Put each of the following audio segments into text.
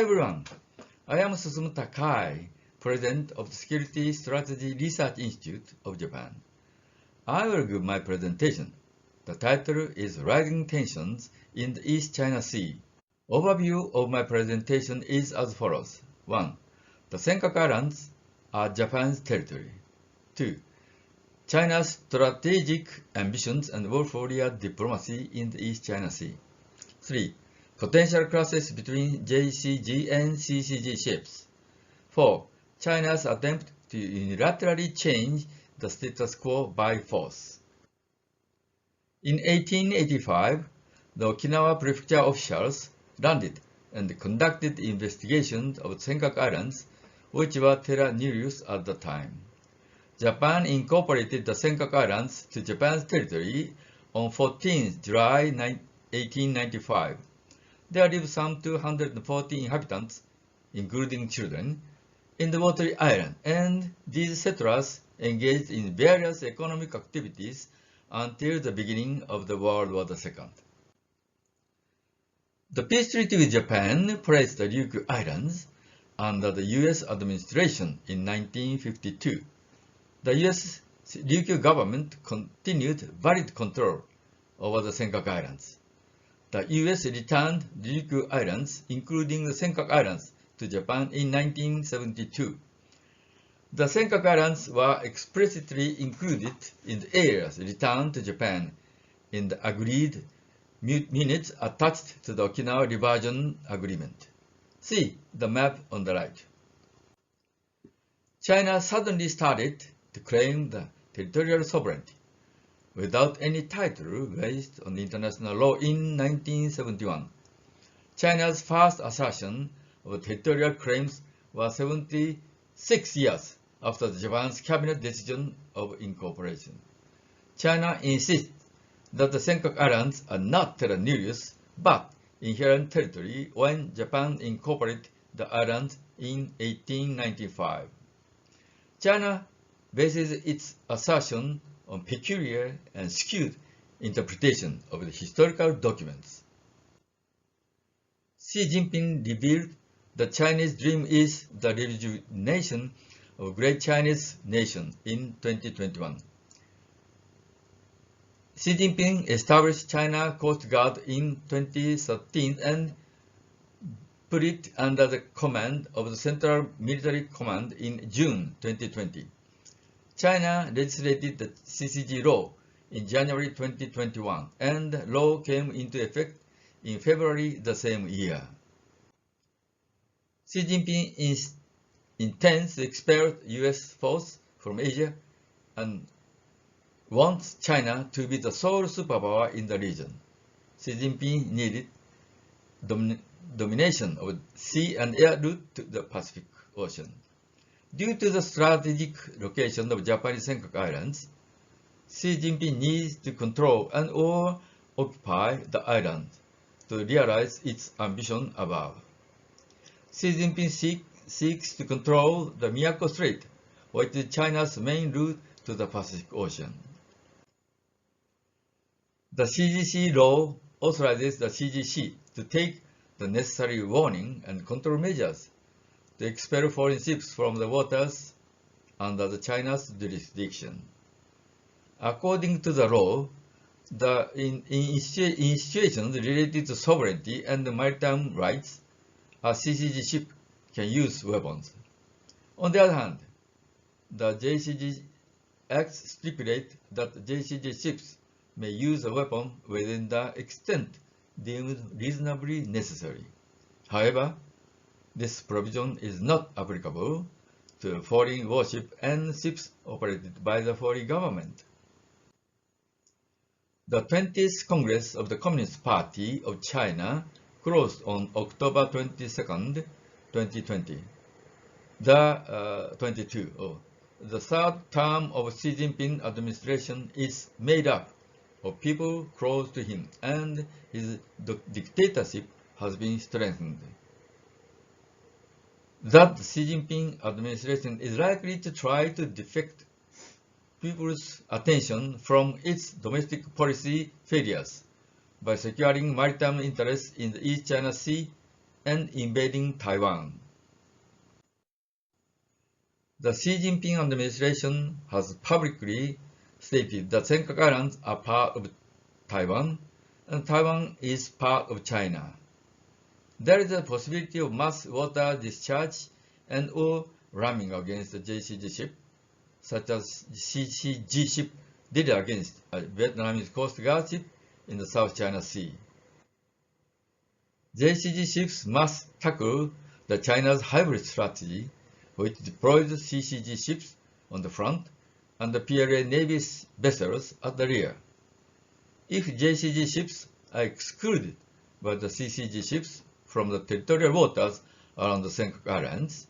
everyone. I am Susumu Takai, President of the Security Strategy Research Institute of Japan. I will give my presentation. The title is Rising Tensions in the East China Sea. Overview of my presentation is as follows. 1. The Senkaku Islands are Japan's territory. 2. China's strategic ambitions and warfare diplomacy in the East China Sea. 3. Potential clashes between JCG and CCG ships. 4. China's attempt to unilaterally change the status quo by force. In 1885, the Okinawa Prefecture officials landed and conducted investigations of Senkaku Islands, which were terra nullius at the time. Japan incorporated the Senkaku Islands to Japan's territory on 14 July 1895. There live some 240 inhabitants, including children, in the watery island, and these settlers engaged in various economic activities until the beginning of the World War II. The peace treaty with Japan placed the Ryukyu Islands under the U.S. administration in 1952. The U.S. Ryukyu government continued valid control over the Senkaku Islands. The U.S. returned the Ryukyu Islands, including the Senkaku Islands, to Japan in 1972. The Senkaku Islands were explicitly included in the areas returned to Japan in the agreed minutes attached to the Okinawa Reversion Agreement. See the map on the right. China suddenly started to claim the territorial sovereignty without any title based on international law in 1971. China's first assertion of territorial claims was 76 years after Japan's cabinet decision of incorporation. China insists that the Senkaku Islands are not terra nullius but inherent territory when Japan incorporated the islands in 1895. China bases its assertion on peculiar and skewed interpretation of the historical documents. Xi Jinping revealed the Chinese dream is the rejuvenation of great Chinese nation in 2021. Xi Jinping established China Coast Guard in 2013 and put it under the command of the Central Military Command in June 2020. China legislated the CCG law in January 2021, and the law came into effect in February the same year. Xi Jinping intends to expel U.S. force from Asia and wants China to be the sole superpower in the region. Xi Jinping needed domination of sea and air route to the Pacific Ocean. Due to the strategic location of Japanese Senkaku Islands, Xi Jinping needs to control and or occupy the island to realize its ambition above. Xi Jinping seeks to control the Miyako Strait, which is China's main route to the Pacific Ocean. The CGC law authorizes the CGC to take the necessary warning and control measures to expel foreign ships from the waters under China's jurisdiction. According to the law, in situations related to sovereignty and maritime rights, a CCG ship can use weapons. On the other hand, the JCG Act stipulates that JCG ships may use a weapon within the extent deemed reasonably necessary. However, this provision is not applicable to foreign warships and ships operated by the foreign government. The 20th Congress of the Communist Party of China closed on October 22, 2020. The third term of Xi Jinping administration is made up of people close to him, and his dictatorship has been strengthened. That the Xi Jinping administration is likely to try to deflect people's attention from its domestic policy failures by securing maritime interests in the East China Sea and invading Taiwan. The Xi Jinping administration has publicly stated that Senkaku Islands are part of Taiwan, and Taiwan is part of China. There is a possibility of mass water discharge and or ramming against the JCG ship, such as CCG ship did against a Vietnamese Coast Guard ship in the South China Sea. JCG ships must tackle the China's hybrid strategy, which deploys CCG ships on the front and the PLA Navy vessels at the rear. If JCG ships are excluded by the CCG ships from the territorial waters around the Senkaku Islands,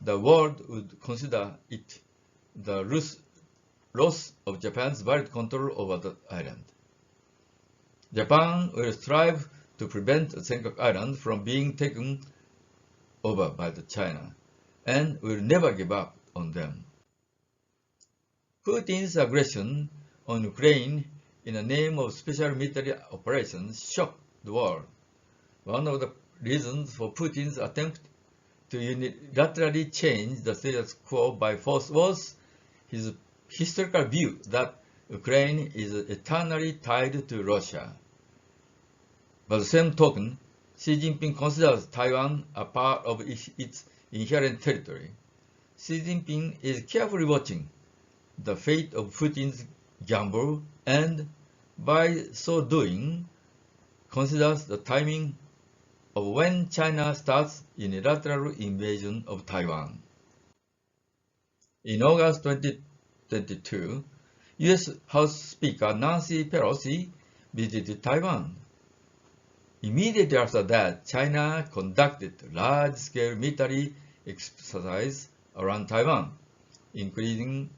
the world would consider it the loss of Japan's valid control over the island. Japan will strive to prevent the Senkaku Islands from being taken over by China, and will never give up on them. Putin's aggression on Ukraine in the name of special military operations shocked the world. One of the reasons for Putin's attempt to unilaterally change the status quo by force was his historical view that Ukraine is eternally tied to Russia. By the same token, Xi Jinping considers Taiwan a part of its inherent territory. Xi Jinping is carefully watching the fate of Putin's gamble and, by so doing, considers the timing of when China starts unilateral invasion of Taiwan. In August 2022, U.S. House Speaker Nancy Pelosi visited Taiwan. Immediately after that, China conducted large-scale military exercise around Taiwan, increasing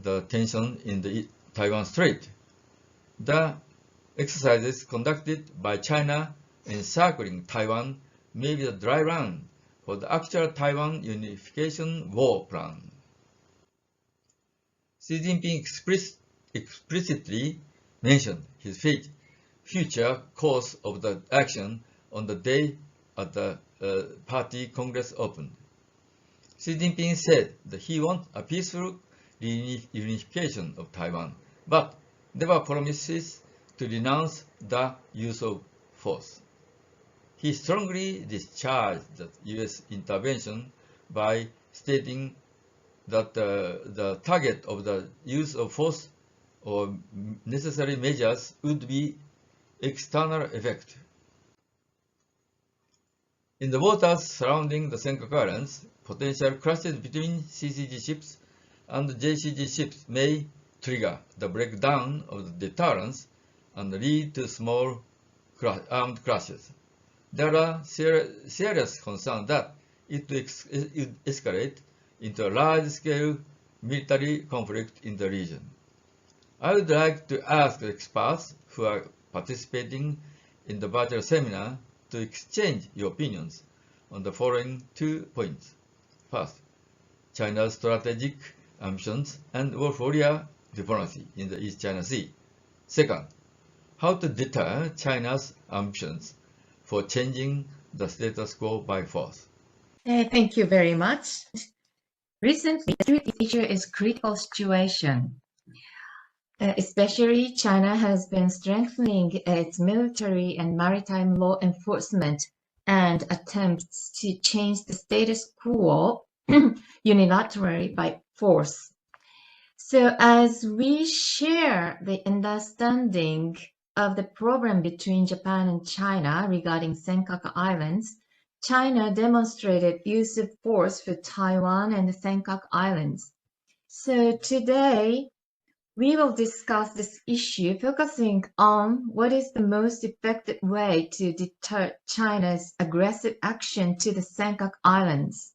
the tension in the Taiwan Strait. The exercises conducted by China encircling Taiwan may be the dry run for the actual Taiwan unification war plan. Xi Jinping explicitly mentioned his future course of the action on the day at the party Congress opened. Xi Jinping said that he wants a peaceful reunification of Taiwan, but never promises to denounce the use of force. He strongly discharged the U.S. intervention by stating that the target of the use of force or necessary measures would be external effect. In the waters surrounding the Senkaku Islands, potential clashes between CCG ships and JCG ships may trigger the breakdown of the deterrence and lead to small armed clashes. There are serious concerns that it would escalate into a large-scale military conflict in the region. I would like to ask experts who are participating in the virtual seminar to exchange your opinions on the following 2 points. First, China's strategic ambitions and warfare diplomacy in the East China Sea. Second, how to deter China's ambitions for changing the status quo by force. Thank you very much. Recently, the security issue is a critical situation. Especially, China has been strengthening its military and maritime law enforcement and attempts to change the status quo unilaterally by force. So as we share the understanding of the problem between Japan and China regarding Senkaku Islands, China demonstrated use of force for Taiwan and the Senkaku Islands. So today, we will discuss this issue focusing on what is the most effective way to deter China's aggressive action to the Senkaku Islands.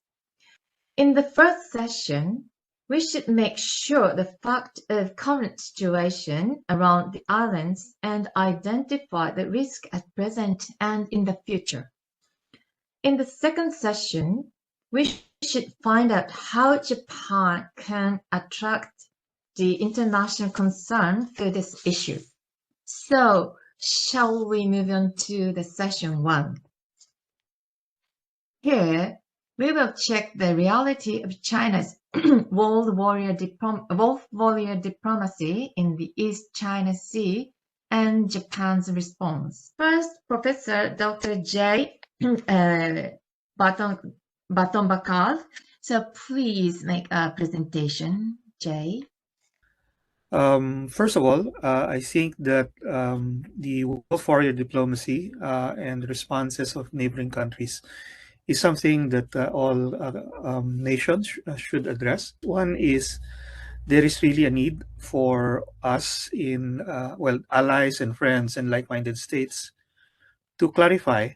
In the first session, we should make sure the fact of current situation around the islands and identify the risk at present and in the future. In the second session, we should find out how Japan can attract the international concern for this issue. So, shall we move on to the session 1? Here, we will check the reality of China's wolf warrior diplomacy in the East China Sea and Japan's response. First, Professor Dr. J. Baton Bakal. So please make a presentation, Jay. First of all, I think that the Wolf warrior diplomacy and responses of neighboring countries is something that all nations should address. One is there is really a need for us in, allies and friends and like-minded states to clarify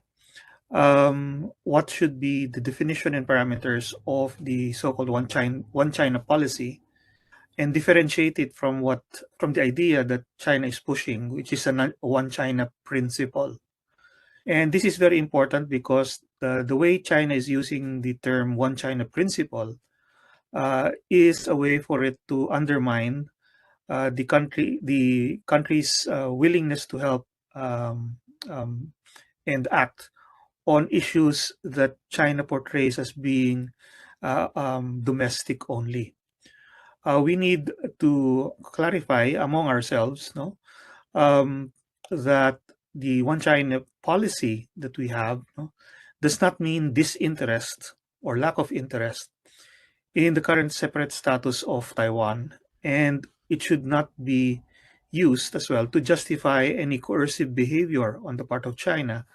what should be the definition and parameters of the so-called one China policy, and differentiate it from the idea that China is pushing, which is a one China principle. And this is very important because the way China is using the term one China principle is a way for it to undermine the country's willingness to help um, and act on issues that China portrays as being domestic only. We need to clarify among ourselves, no, that the one China policy that we have, no, does not mean disinterest or lack of interest in the current separate status of Taiwan, and it should not be used as well to justify any coercive behavior on the part of China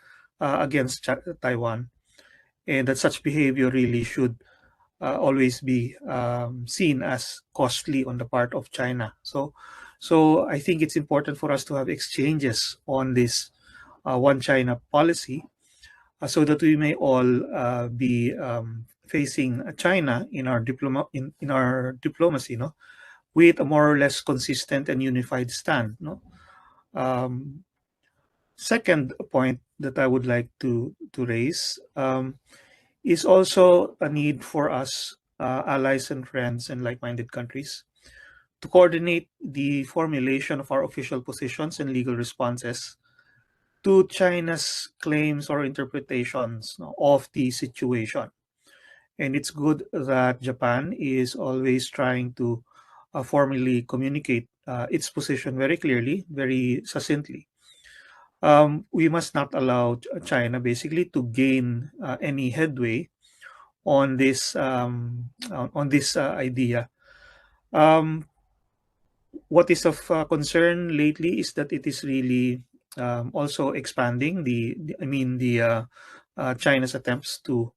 against Taiwan, and that such behavior really should always be seen as costly on the part of China. So I think it's important for us to have exchanges on this one China policy so that we may all be facing China in our in our diplomacy, no, with a more or less consistent and unified stand, no. Second point that I would like to raise is also a need for us, allies and friends and like-minded countries, to coordinate the formulation of our official positions and legal responses to China's claims or interpretations, no, of the situation. And it's good that Japan is always trying to formally communicate its position very clearly, very succinctly. We must not allow China basically to gain any headway on this idea. What is of concern lately is that it is really also expanding China's attempts to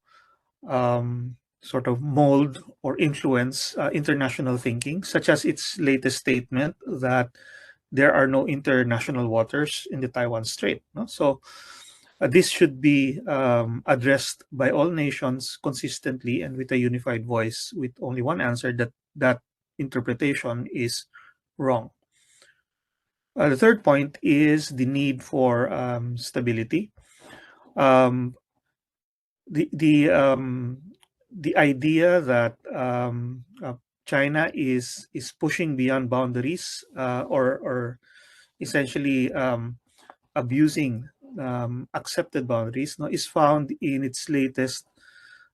sort of mold or influence international thinking, such as its latest statement that there are no international waters in the Taiwan Strait. No? So this should be addressed by all nations consistently and with a unified voice, with only one answer, that that interpretation is wrong. The third point is the need for stability. The idea that China is pushing beyond boundaries or essentially abusing accepted boundaries, no, is found in its latest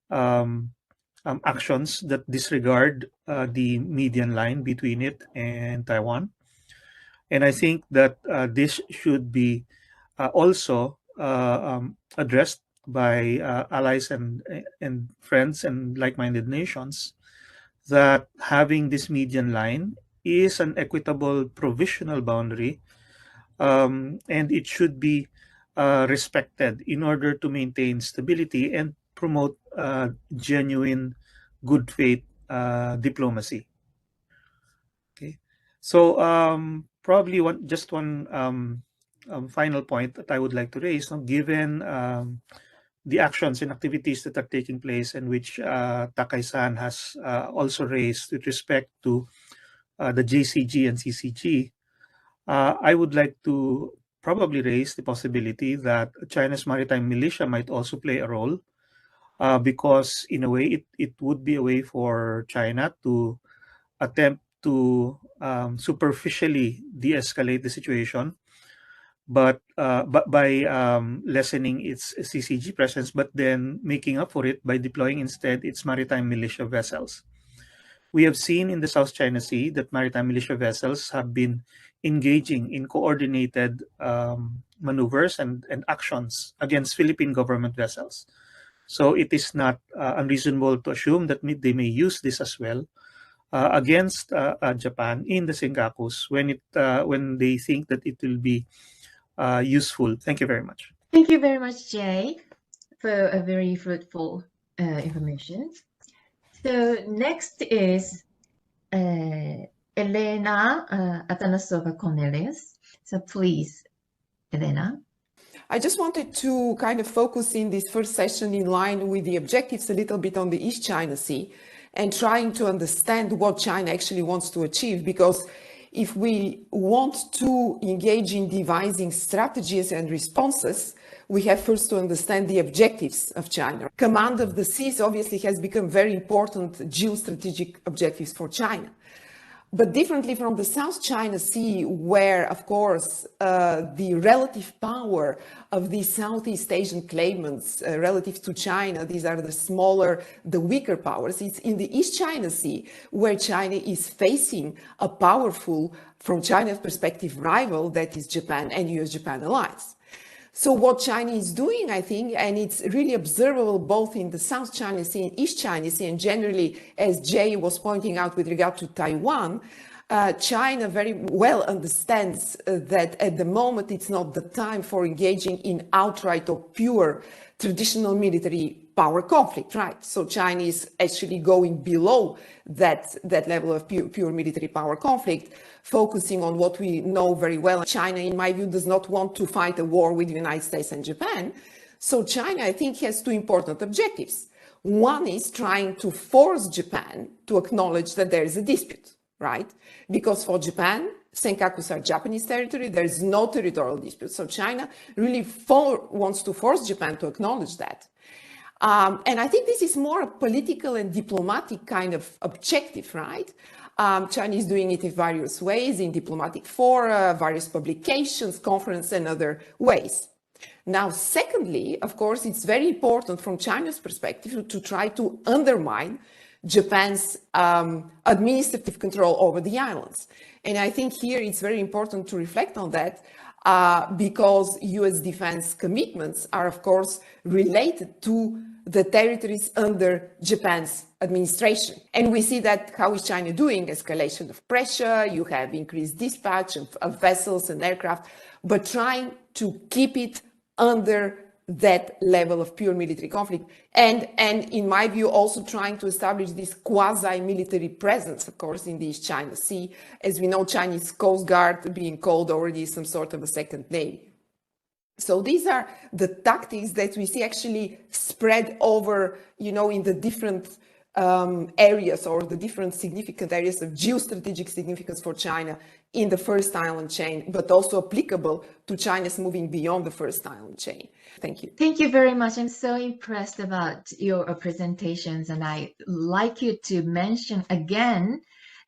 actions that disregard the median line between it and Taiwan. And I think that this should be also addressed by allies and friends and like-minded nations, that having this median line is an equitable provisional boundary, and it should be respected in order to maintain stability and promote genuine good faith diplomacy. Okay, so probably one final point that I would like to raise, no, given the actions and activities that are taking place, and which Takai-san has also raised with respect to the JCG and CCG, I would like to probably raise the possibility that China's maritime militia might also play a role, because in a way it would be a way for China to attempt to superficially de-escalate the situation but by lessening its CCG presence, but then making up for it by deploying instead its maritime militia vessels. We have seen in the South China Sea that maritime militia vessels have been engaging in coordinated maneuvers and actions against Philippine government vessels. So it is not unreasonable to assume that they may use this as well against Japan in the Senkakus when they think that it will be useful. Thank you very much. Thank you very much, Jay, for a very fruitful information. So next is Elena Atanasova Cornelius. So please, Elena. I just wanted to kind of focus in this first session in line with the objectives a little bit on the East China Sea and trying to understand what China actually wants to achieve, because if we want to engage in devising strategies and responses, we have first to understand the objectives of China. Command of the seas obviously has become very important geostrategic objectives for China. But differently from the South China Sea, where, of course, the relative power of these Southeast Asian claimants relative to China, these are the smaller, the weaker powers. It's in the East China Sea where China is facing a powerful, from China's perspective, rival, that is Japan and US-Japan alliance. So what China is doing, I think, and it's really observable both in the South China Sea and East China Sea, and generally, as Jay was pointing out with regard to Taiwan, China very well understands that at the moment it's not the time for engaging in outright or pure traditional military power conflict, right? So China is actually going below that level of pure military power conflict, focusing on what we know very well. China, in my view, does not want to fight a war with the United States and Japan. So China, I think, has two important objectives. One is trying to force Japan to acknowledge that there is a dispute, right? Because for Japan, Senkakus are Japanese territory, there is no territorial dispute. So China really wants to force Japan to acknowledge that. And I think this is more a political and diplomatic kind of objective, right? China is doing it in various ways, in diplomatic fora, various publications, conferences, and other ways. Now, secondly, of course, it's very important from China's perspective to try to undermine Japan's administrative control over the islands. And I think here it's very important to reflect on that because US defense commitments are, of course, related to the territories under Japan's administration. And we see that how is China doing? Escalation of pressure, you have increased dispatch of vessels and aircraft, but trying to keep it under that level of pure military conflict. And in my view, also trying to establish this quasi-military presence, of course, in the East China Sea. As we know, Chinese Coast Guard being called already some sort of a second navy. So these are the tactics that we see actually spread over, in the different areas or the different significant areas of geostrategic significance for China in the first island chain, but also applicable to China's moving beyond the first island chain. Thank you. Thank you very much. I'm so impressed about your presentations, and I'd like you to mention again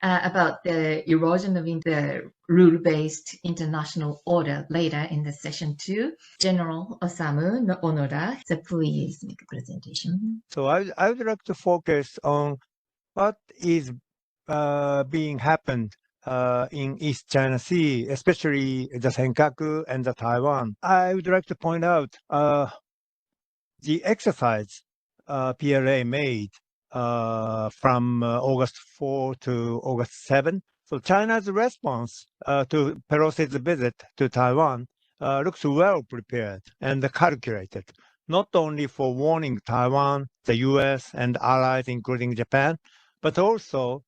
about the erosion of the rule-based international order later in the session 2. General Osamu Onoda, so please make a presentation. So I would like to focus on what is being happened in East China Sea, especially the Senkaku and the Taiwan. I would like to point out the exercise PLA made from August 4 to August 7. So China's response to Pelosi's visit to Taiwan looks well prepared and calculated, not only for warning Taiwan, the US, and allies, including Japan, but also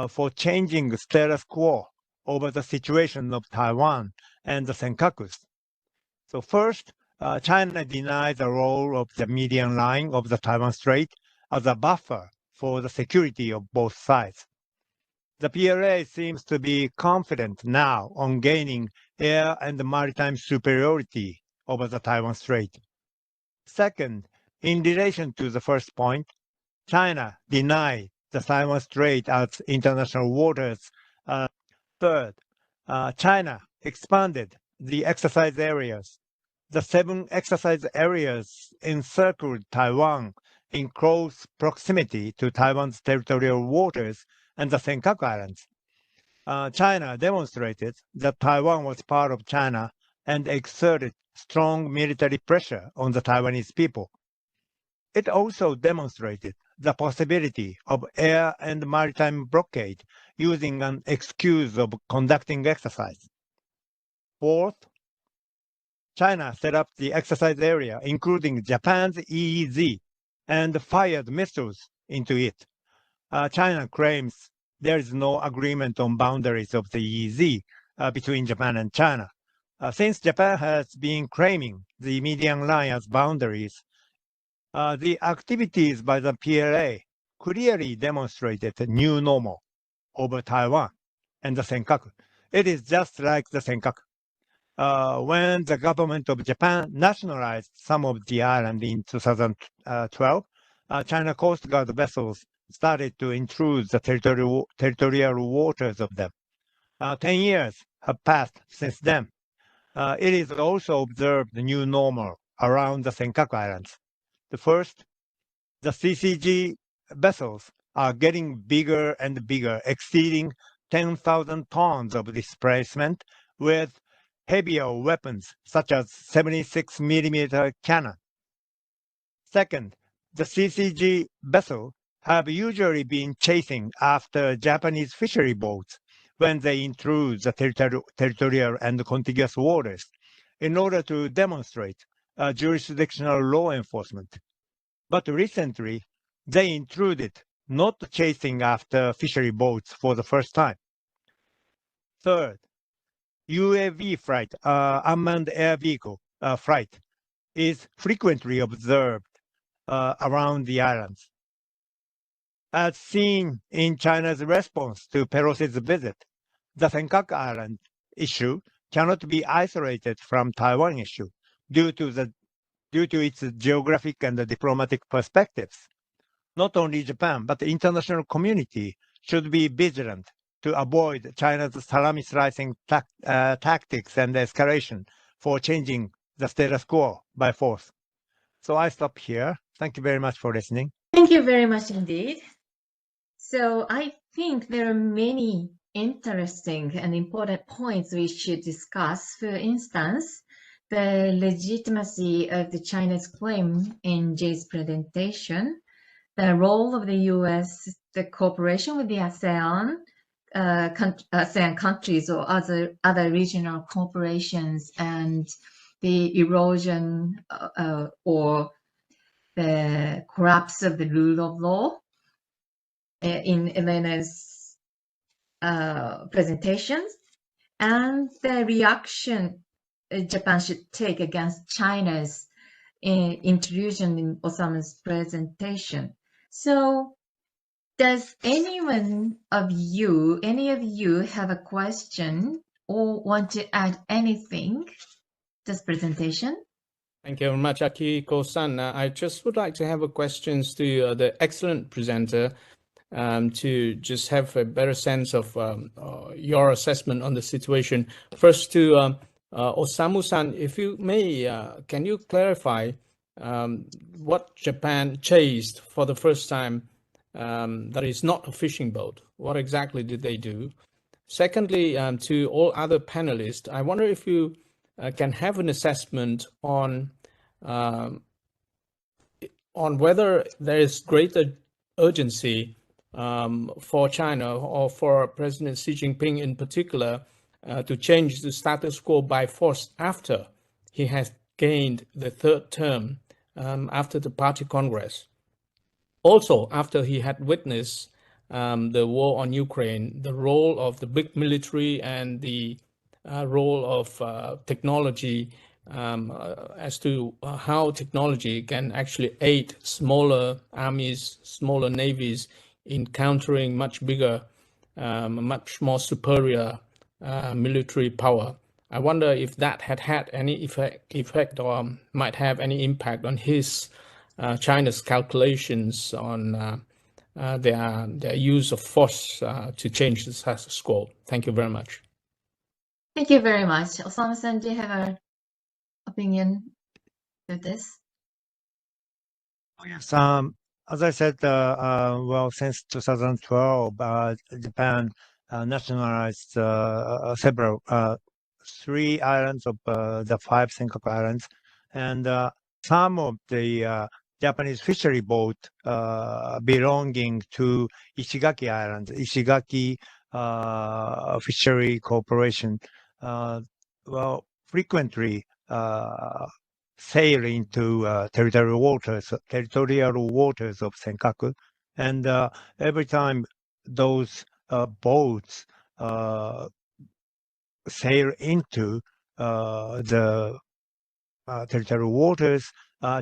for changing the status quo over the situation of Taiwan and the Senkakus. So first, China denied the role of the median line of the Taiwan Strait as a buffer for the security of both sides. The PLA seems to be confident now on gaining air and maritime superiority over the Taiwan Strait. Second, in relation to the first point, China denied the Taiwan Strait as international waters. Third, China expanded the exercise areas. The 7 exercise areas encircled Taiwan in close proximity to Taiwan's territorial waters and the Senkaku Islands. China demonstrated that Taiwan was part of China and exerted strong military pressure on the Taiwanese people. It also demonstrated the possibility of air and maritime blockade using an excuse of conducting exercise. Fourth, China set up the exercise area, including Japan's EEZ, and fired missiles into it. China claims there is no agreement on boundaries of the EEZ between Japan and China. Since Japan has been claiming the median line as boundaries, the activities by the PLA clearly demonstrated a new normal over Taiwan and the Senkaku. It is just like the Senkaku. When the government of Japan nationalized some of the island in 2012, China Coast Guard vessels started to intrude the territorial waters of them. 10 years have passed since then. It is also observed the new normal around the Senkaku Islands. The first, the CCG vessels are getting bigger and bigger, exceeding 10,000 tons of displacement with heavier weapons such as 76mm cannon. Second, the CCG vessels have usually been chasing after Japanese fishery boats when they intrude the territorial and contiguous waters in order to demonstrate jurisdictional law enforcement. But recently, they intruded, not chasing after fishery boats for the first time. Third, UAV flight, unmanned air vehicle flight, is frequently observed around the islands. As seen in China's response to Pelosi's visit, the Senkaku Island issue cannot be isolated from Taiwan issue due to its geographic and diplomatic perspectives. Not only Japan, but the international community should be vigilant to avoid China's salami slicing tactics and escalation for changing the status quo by force. So I stop here. Thank you very much for listening. Thank you very much indeed. So I think there are many interesting and important points we should discuss. For instance, the legitimacy of the China's claim in Jay's presentation, the role of the U.S., the cooperation with the ASEAN, ASEAN countries or other regional corporations, and the erosion or the collapse of the rule of law in Elena's presentations, and the reaction Japan should take against China's intrusion in Osama's presentation. So does any of you have a question or want to add anything to this presentation? Thank you very much, Akiko-san. I just would like to have a questions to the excellent presenter to just have a better sense of your assessment on the situation. First to Osamu-san, if you may, can you clarify what Japan chased for the first time that is not a fishing boat? What exactly did they do? Secondly, to all other panelists, I wonder if you can have an assessment on whether there is greater urgency for China or for President Xi Jinping in particular to change the status quo by force after he has gained the third term after the party congress. Also, after he had witnessed the war on Ukraine, the role of the big military and the role of technology as to how technology can actually aid smaller armies, smaller navies in countering much bigger, much more superior military power. I wonder if that had any effect or might have any impact on his China's calculations on their use of force to change the status quo. Thank you very much. Thank you very much. Osama-san, do you have an opinion to this? Yes. As I said, well, since 2012, Japan nationalized several 3 islands of the 5 Senkaku Islands, and some of the Japanese fishery boat belonging to Ishigaki Islands, Ishigaki Fishery Corporation, well, frequently sail into territorial waters of Senkaku, and every time those boats sail into the territorial waters,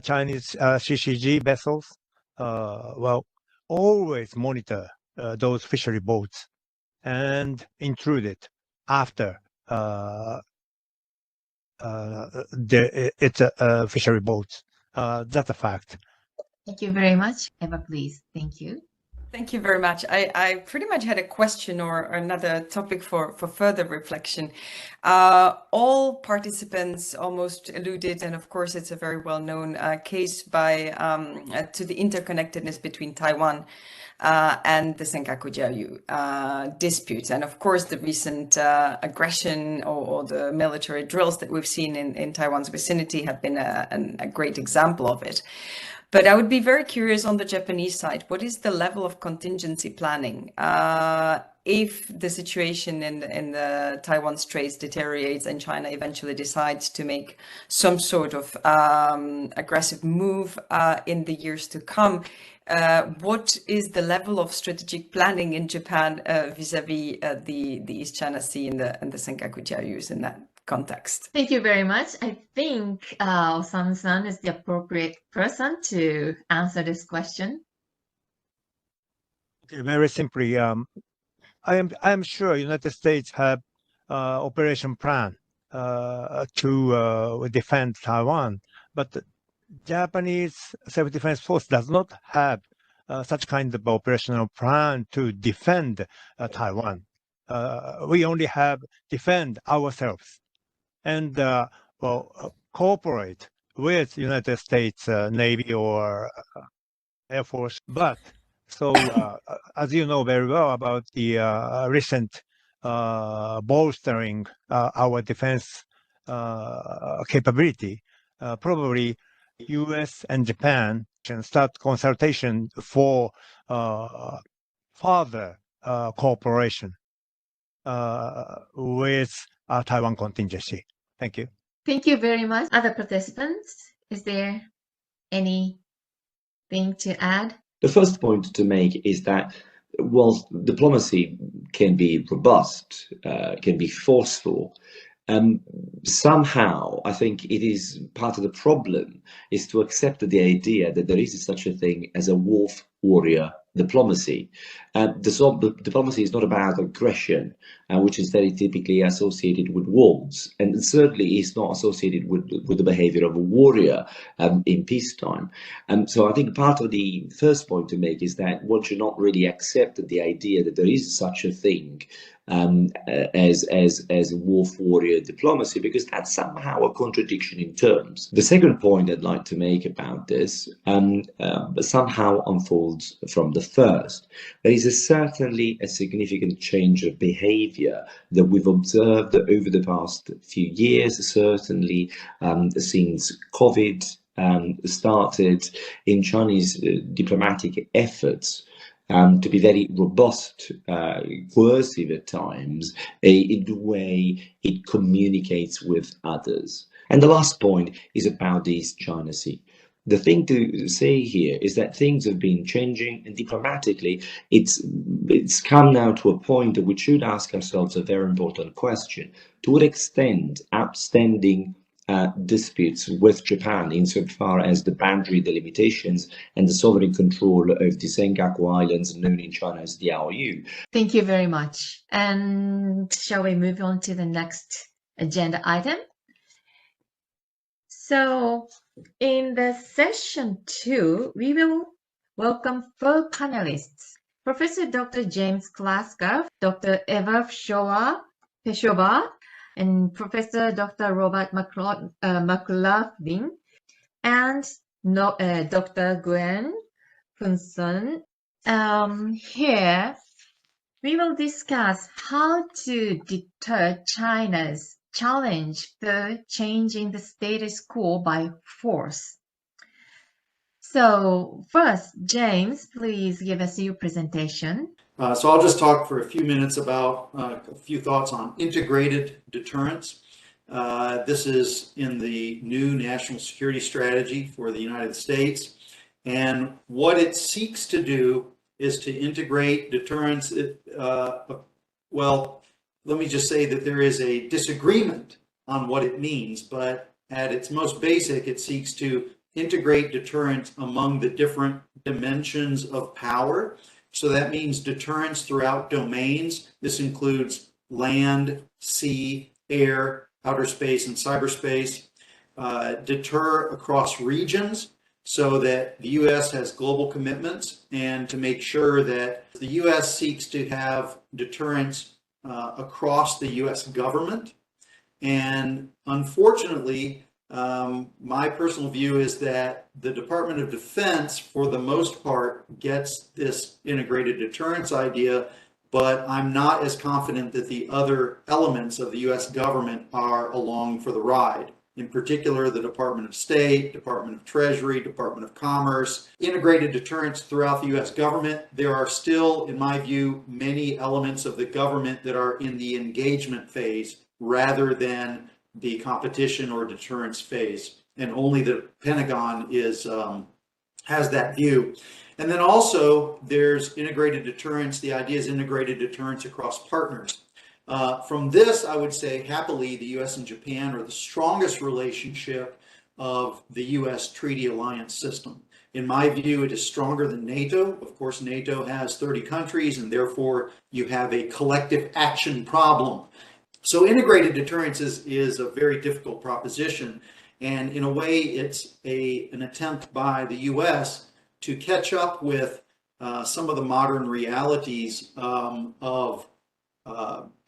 Chinese CCG vessels, well, always monitor those fishery boats and intrude it after it's a fishery boats. That's a fact. Thank you very much. Eva, please. Thank you. Thank you very much. I pretty much had a question or another topic for further reflection. All participants almost alluded, and of course it's a very well-known case by to the interconnectedness between Taiwan and the Senkaku dispute. And of course the recent aggression or the military drills that we've seen in Taiwan's vicinity have been a great example of it. But I would be very curious on the Japanese side, what is the level of contingency planning if the situation in the Taiwan Straits deteriorates and China eventually decides to make some sort of aggressive move in the years to come? What is the level of strategic planning in Japan vis-a-vis the East China Sea and the Senkaku Gyayus in that context? Thank you very much. I think Osama-san is the appropriate person to answer this question. Okay, very simply, I am sure United States have operation plan to defend Taiwan, but the Japanese self-defense force does not have such kind of operational plan to defend Taiwan. We only have defend ourselves and well, cooperate with United States Navy or Air Force. But so, as you know very well about the recent bolstering our defense capability, probably U.S. and Japan can start consultation for further cooperation with Taiwan contingency. Thank you. Thank you very much. Other participants, is there anything to add? The first point to make is that whilst diplomacy can be robust, can be forceful, somehow I think it is part of the problem is to accept the idea that there is such a thing as a wolf warrior diplomacy. The diplomacy is not about aggression, which is very typically associated with wolves, and certainly is not associated with the behavior of a warrior in peacetime. So I think part of the first point to make is that one should not really accept the idea that there is such a thing as wolf warrior diplomacy, because that's somehow a contradiction in terms. The second point I'd like to make about this somehow unfolds from the first. There is certainly a significant change of behavior that we've observed over the past few years, certainly since COVID started in Chinese diplomatic efforts to be very robust, coercive at times, in the way it communicates with others. And the last point is about the East China Sea. The thing to say here is that things have been changing, and diplomatically, it's come now to a point that we should ask ourselves a very important question. To what extent outstanding disputes with Japan insofar as the boundary delimitations and the sovereign control of the Senkaku Islands, known in China as the Diaoyu. Thank you very much. And shall we move on to the next agenda item? So in the session 2, we will welcome 4 panelists. Professor Dr. James Glasgow, Dr. Eva Peshova, and Professor Dr. Robert McLaughlin, and Dr. Gwen Punson. Here, we will discuss how to deter China's challenge for changing the status quo by force. So first, James, please give us your presentation. So I'll just talk for a few minutes about a few thoughts on integrated deterrence. This is in the new national security strategy for the United States. And what it seeks to do is to integrate deterrence. Well, let me just say that there is a disagreement on what it means, but at its most basic, it seeks to integrate deterrence among the different dimensions of power. So that means deterrence throughout domains. This includes land, sea, air, outer space, and cyberspace. Deter across regions so that the U.S. has global commitments, and to make sure that the U.S. seeks to have deterrence across the U.S. government. And unfortunately, my personal view is that the Department of Defense, for the most part, gets this integrated deterrence idea, but I'm not as confident that the other elements of the U.S. government are along for the ride. In particular, the Department of State, Department of Treasury, Department of Commerce, integrated deterrence throughout the U.S. government. There are still, in my view, many elements of the government that are in the engagement phase rather than the competition or deterrence phase, and only the Pentagon has that view. And then also there's integrated deterrence. The idea is integrated deterrence across partners. From this, I would say happily the U.S. and Japan are the strongest relationship of the U.S. treaty alliance system. In my view, it is stronger than NATO. Of course, NATO has 30 countries, and therefore you have a collective action problem. So integrated deterrence is a very difficult proposition, and in a way it's an attempt by the U.S. to catch up with some of the modern realities of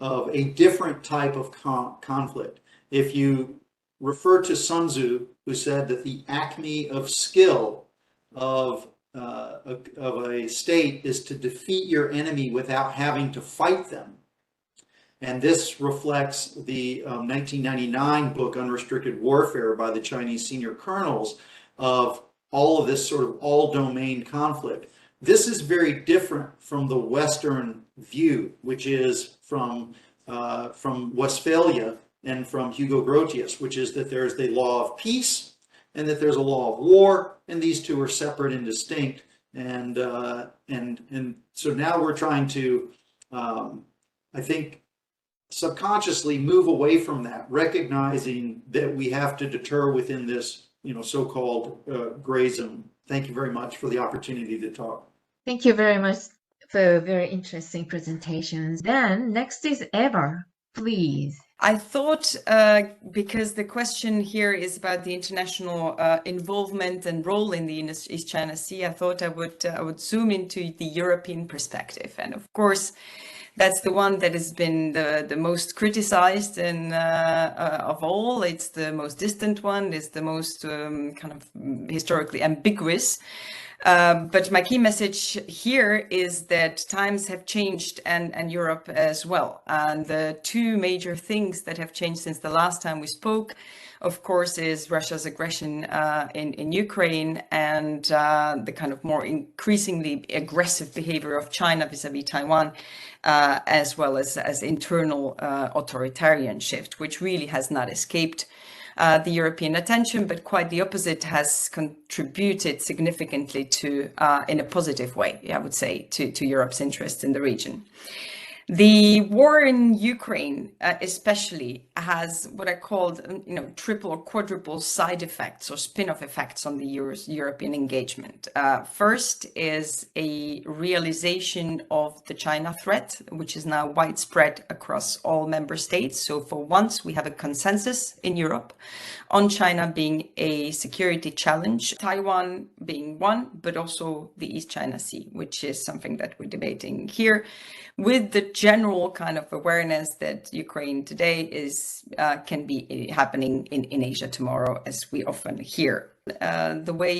a different type of conflict. If you refer to Sun Tzu, who said that the acme of skill of a state is to defeat your enemy without having to fight them. And this reflects the 1999 book, Unrestricted Warfare, by the Chinese senior colonels, of all of this sort of all-domain conflict. This is very different from the Western view, which is from Westphalia and from Hugo Grotius, which is that there's the law of peace and that there's a law of war, and these two are separate and distinct. And so now we're trying to, I think, subconsciously move away from that, recognizing that we have to deter within this, so-called gray zone. Thank you very much for the opportunity to talk. Thank you very much for very interesting presentations. Then next is Eva, please. I thought, because the question here is about the international involvement and role in the East China Sea, I thought I would zoom into the European perspective. And of course, that's the one that has been the most criticized and of all. It's the most distant one. It's the most kind of historically ambiguous. But my key message here is that times have changed, and Europe as well. And the two major things that have changed since the last time we spoke, of course, is Russia's aggression in Ukraine and the kind of more increasingly aggressive behavior of China vis-a-vis Taiwan, as well as internal authoritarian shift, which really has not escaped the European attention, but quite the opposite, has contributed significantly to, in a positive way, I would say, to Europe's interest in the region. The war in Ukraine, especially, has what I called, triple or quadruple side effects or spin-off effects on the European engagement. First is a realization of the China threat, which is now widespread across all member states. So for once, we have a consensus in Europe on China being a security challenge, Taiwan being one, but also the East China Sea, which is something that we're debating here, with the general kind of awareness that Ukraine today is can be happening in Asia tomorrow, as we often hear. The way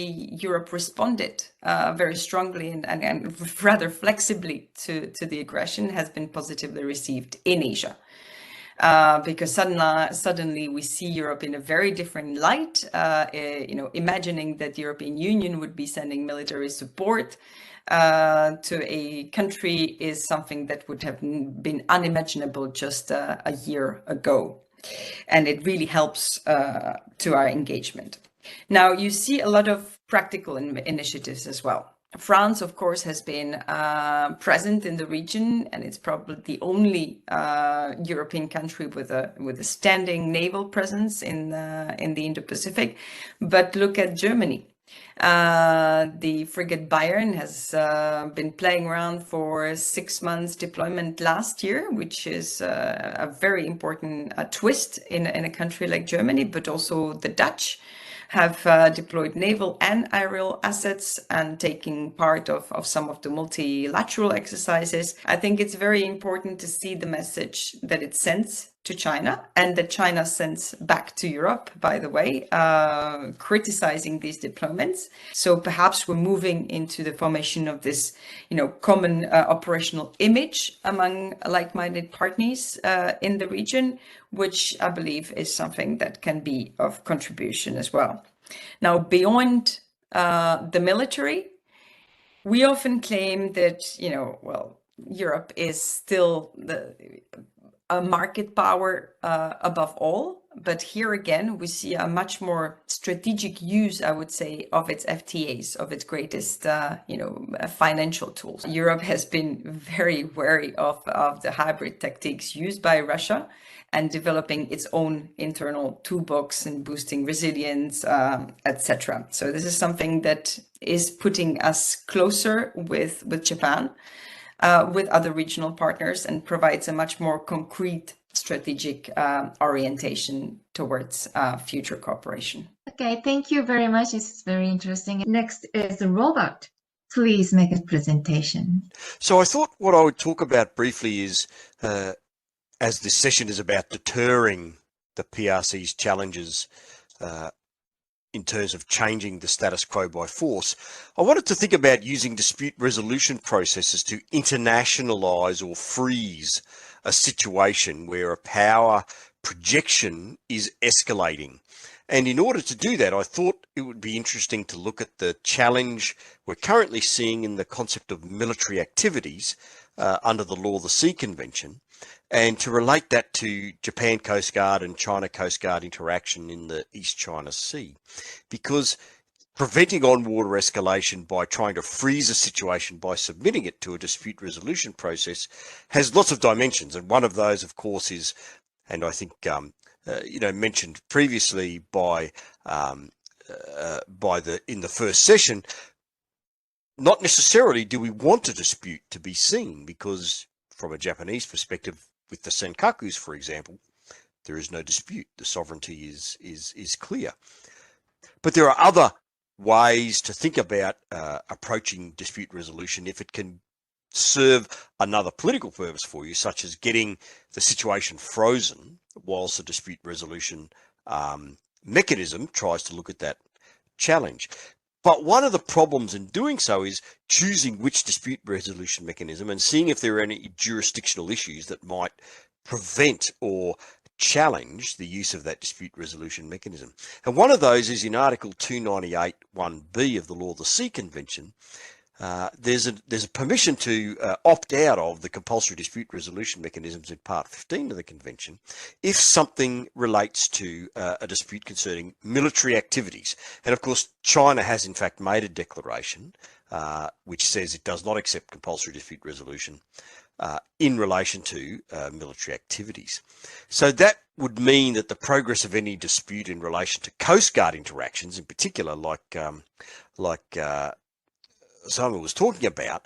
Europe responded very strongly and rather flexibly to the aggression has been positively received in Asia. Because suddenly we see Europe in a very different light. Imagining that the European Union would be sending military support to a country is something that would have been unimaginable just a year ago. And it really helps to our engagement. Now, you see a lot of practical initiatives as well. France, of course, has been present in the region, and it's probably the only European country with a standing naval presence in the Indo-Pacific. But look at Germany. The frigate Bayern has been playing around for 6 months deployment last year, which is a very important twist in a country like Germany, but also the Dutch have deployed naval and aerial assets and taking part of some of the multilateral exercises. I think it's very important to see the message that it sends to China and that China sends back to Europe, by the way, criticizing these deployments. So perhaps we're moving into the formation of this, common operational image among like-minded partners in the region, which I believe is something that can be of contribution as well. Now, beyond the military, we often claim that, Europe is still a market power above all. But here again, we see a much more strategic use, I would say, of its FTAs, of its greatest, financial tools. Europe has been very wary of the hybrid tactics used by Russia and developing its own internal toolbox and boosting resilience, etc. So this is something that is putting us closer with Japan, with other regional partners, and provides a much more concrete strategic orientation towards future cooperation. Okay, thank you very much. It's very interesting. Next is Robert. Please make a presentation. So I thought what I would talk about briefly is, as this session is about deterring the PRC's challenges in terms of changing the status quo by force, I wanted to think about using dispute resolution processes to internationalize or freeze a situation where a power projection is escalating. And in order to do that, I thought it would be interesting to look at the challenge we're currently seeing in the concept of military activities under the Law of the Sea Convention, and to relate that to Japan Coast Guard and China Coast Guard interaction in the East China Sea. Because preventing on-water escalation by trying to freeze a situation by submitting it to a dispute resolution process has lots of dimensions. And one of those, of course, is, and I think, mentioned previously in the first session, not necessarily do we want a dispute to be seen, because from a Japanese perspective, with the SENKAKUS, for example, there is no dispute. The sovereignty is clear. But there are other ways to think about approaching dispute resolution if it can serve another political purpose for you, such as getting the situation frozen whilst the dispute resolution mechanism tries to look at that challenge. But one of the problems in doing so is choosing which dispute resolution mechanism and seeing if there are any jurisdictional issues that might prevent or challenge the use of that dispute resolution mechanism. And one of those is in Article 298(1)(b) of the Law of the Sea Convention. There's a permission to opt out of the compulsory dispute resolution mechanisms in Part 15 of the Convention if something relates to a dispute concerning military activities. And of course, China has in fact made a declaration which says it does not accept compulsory dispute resolution in relation to military activities. So that would mean that the progress of any dispute in relation to Coast Guard interactions, in particular, like Simon was talking about,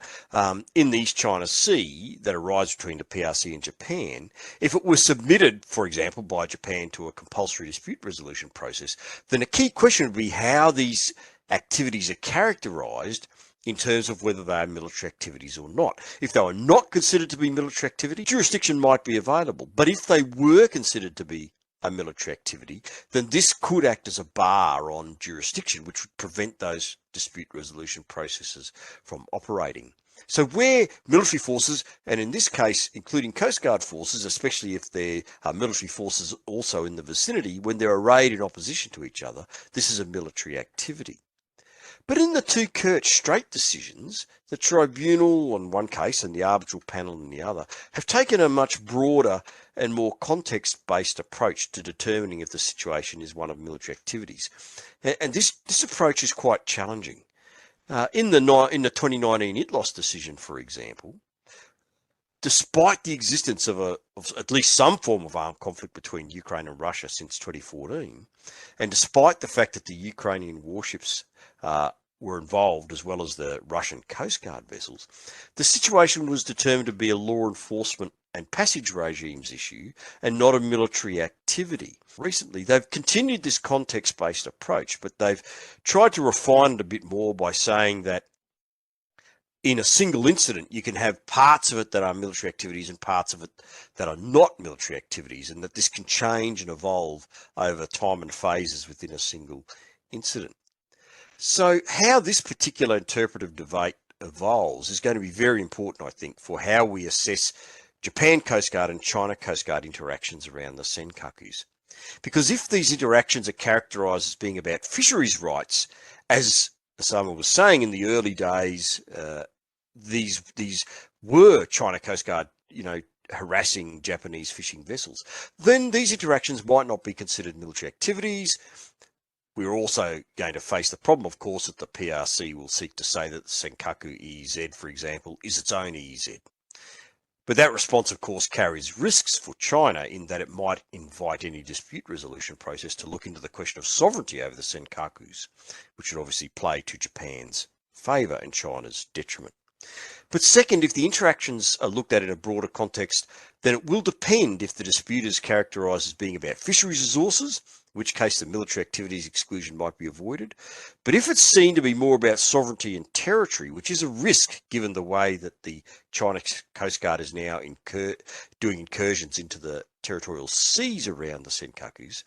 in the East China Sea that arise between the PRC and Japan, if it was submitted, for example, by Japan to a compulsory dispute resolution process, then a key question would be how these activities are characterized in terms of whether they are military activities or not. If they were not considered to be military activity, jurisdiction might be available. But if they were considered to be a military activity, then this could act as a bar on jurisdiction, which would prevent those dispute resolution processes from operating. So where military forces, and in this case, including Coast Guard forces, especially if there are military forces also in the vicinity, when they're arrayed in opposition to each other, this is a military activity. But in the two Kerch Strait decisions, the tribunal on one case and the arbitral panel in the other have taken a much broader and more context-based approach to determining if the situation is one of military activities. And this approach is quite challenging. In the 2019 ITLOS decision, for example, despite the existence of at least some form of armed conflict between Ukraine and Russia since 2014, and despite the fact that the Ukrainian warships were involved as well as the Russian Coast Guard vessels, the situation was determined to be a law enforcement and passage regimes issue and not a military activity. Recently, they've continued this context-based approach, but they've tried to refine it a bit more by saying that in a single incident, you can have parts of it that are military activities and parts of it that are not military activities, and that this can change and evolve over time and phases within a single incident. So how this particular interpretive debate evolves is going to be very important, I think, for how we assess Japan Coast Guard and China Coast Guard interactions around the Senkakus. Because if these interactions are characterised as being about fisheries rights, as Osama was saying in the early days, these were China Coast Guard, harassing Japanese fishing vessels, then these interactions might not be considered military activities. We're also going to face the problem, of course, that the PRC will seek to say that the Senkaku EEZ, for example, is its own EEZ. But that response, of course, carries risks for China in that it might invite any dispute resolution process to look into the question of sovereignty over the Senkakus, which would obviously play to Japan's favour and China's detriment. But second, if the interactions are looked at in a broader context, then it will depend if the dispute is characterised as being about fisheries resources, in which case the military activities exclusion might be avoided. But if it's seen to be more about sovereignty and territory, which is a risk given the way that the China Coast Guard is now doing incursions into the territorial seas around the Senkakus,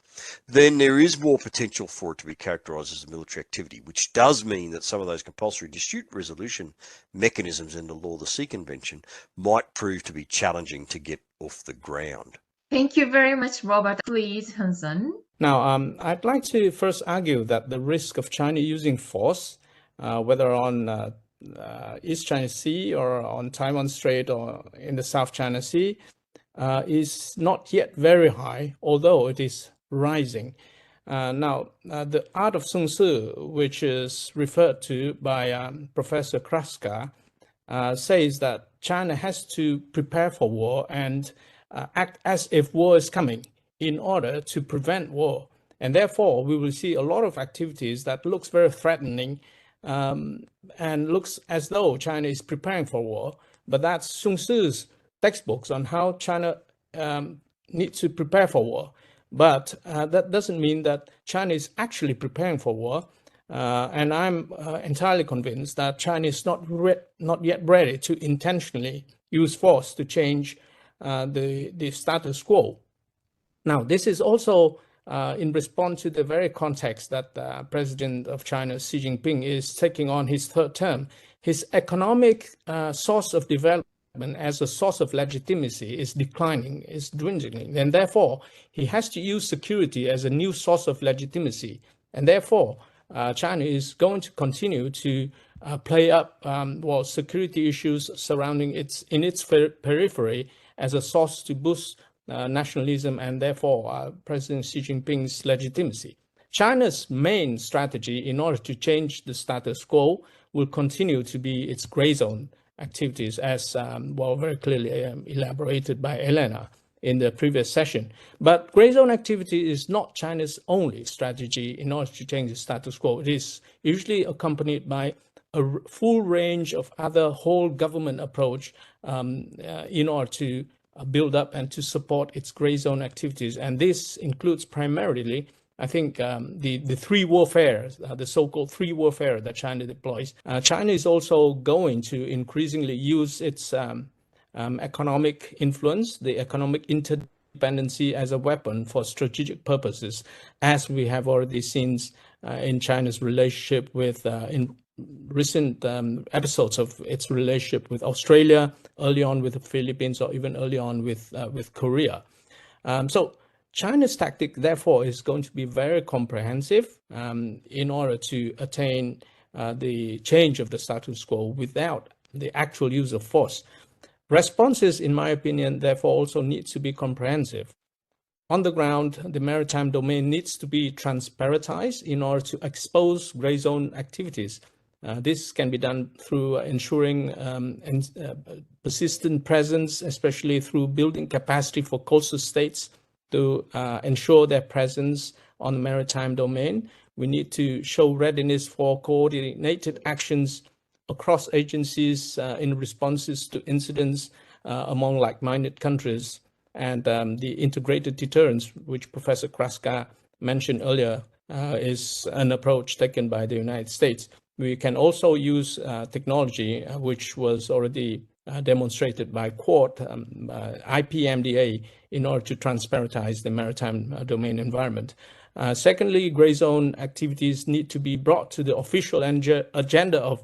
then there is more potential for it to be characterised as a military activity, which does mean that some of those compulsory dispute resolution mechanisms in the Law of the Sea Convention might prove to be challenging to get off the ground. Thank you very much, Robert. Please, Hansen. Now, I'd like to first argue that the risk of China using force, whether on East China Sea or on Taiwan Strait or in the South China Sea, is not yet very high, although it is rising. Now, the art of Sun Tzu, which is referred to by Professor Kraska, says that China has to prepare for war and act as if war is coming in order to prevent war. And therefore, we will see a lot of activities that looks very threatening and looks as though China is preparing for war. But that's Sun Tzu's textbooks on how China needs to prepare for war. But that doesn't mean that China is actually preparing for war. And I'm entirely convinced that China is not yet ready to intentionally use force to change the status quo. Now, this is also in response to the very context that the President of China, Xi Jinping, is taking on his third term. His economic source of development as a source of legitimacy is declining, is dwindling, and therefore he has to use security as a new source of legitimacy. And therefore, China is going to continue to play up security issues surrounding its periphery as a source to boost nationalism and therefore President Xi Jinping's legitimacy. China's main strategy in order to change the status quo will continue to be its gray zone activities, as very clearly elaborated by Elena in the previous session. But gray zone activity is not China's only strategy in order to change the status quo. It is usually accompanied by a full range of other whole government approach in order to build up and to support its gray zone activities. And this includes primarily I think the three warfare, the so-called three warfare that China deploys, China is also going to increasingly use its economic influence, the economic interdependency as a weapon for strategic purposes, as we have already seen in China's relationship with, in recent episodes of its relationship with Australia, early on with the Philippines, or even early on with Korea. So China's tactic, therefore, is going to be very comprehensive in order to attain the change of the status quo without the actual use of force. Responses, in my opinion, therefore, also need to be comprehensive. On the ground, the maritime domain needs to be transparentized in order to expose gray zone activities. This can be done through ensuring persistent presence, especially through building capacity for coastal states to ensure their presence on the maritime domain. We need to show readiness for coordinated actions across agencies in responses to incidents among like-minded countries, and the integrated deterrence, which Professor Kraska mentioned earlier, is an approach taken by the United States. We can also use technology, which was already demonstrated by Quad, IPMDA, in order to transparentize the maritime domain environment. Secondly, gray zone activities need to be brought to the official agenda of